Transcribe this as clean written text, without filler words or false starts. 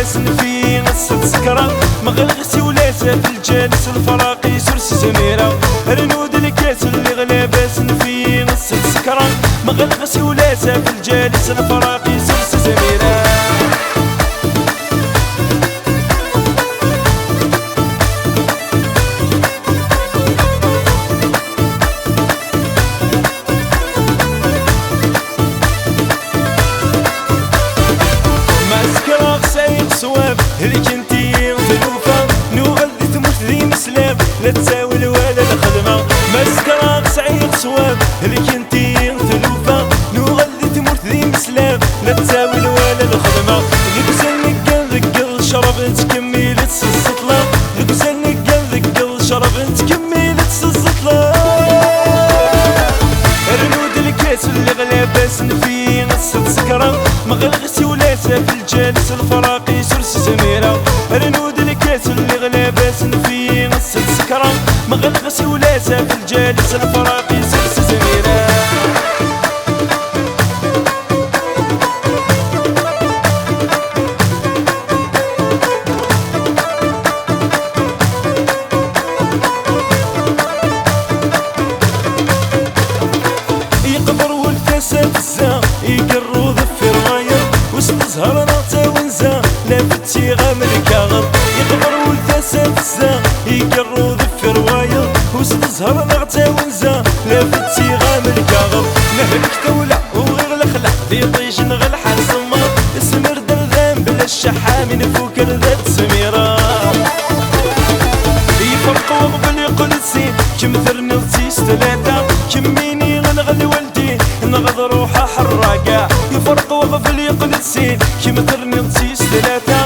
لاباس في غصة سكرة مغلغسي ولا ساف الجالس الفراقي سرس زميرة رنود الكاس اللي غلاباس في غصة سكرة مغلغسي ولا ساف الجالس الفراقي سرس زميرة صواب هذيك انتي مخلوفة نوغلدي تموت ذي مسلاب لا تساوي ولا الخدمة مسكرة سعيد صواب هذيك انتي مخلوفة نوغلدي تموت ذي مسلاب لا تساوي ولا الخدمة ذيك سنك ذقل شرب تكمل تسلطلا ذيك سنك ذقل شرب تكمل تسلطلا رنود الكاس اللي غلاباس في غصة سكرة مغلغسي ولا ساف الجالس الفراقي سرس زميرة رنود الكاس اللي غلاباس في غصة سكرة مغلغسي ولا ساف الجالس الفراقي سرس زميرة يقرو ذفي رواير وستزهر نغتا ونزا لافتي غامر كاغر يقبر والثاسة فزا يقرو ذفي رواير وستزهر نغتا ونزا لافتي غامر كاغر نهلك تولع وغير الخلع في طيش نغل حرصما اسمر دردان بلا الشحا من فوكر ذات سميرة يفرق وقبل يقول السين كم ثرنغتي ستلاتا كميني غنغل والدي نغض روحه حراقة يفرق وغفل يقل السين كم ثرنغتي ستلاتا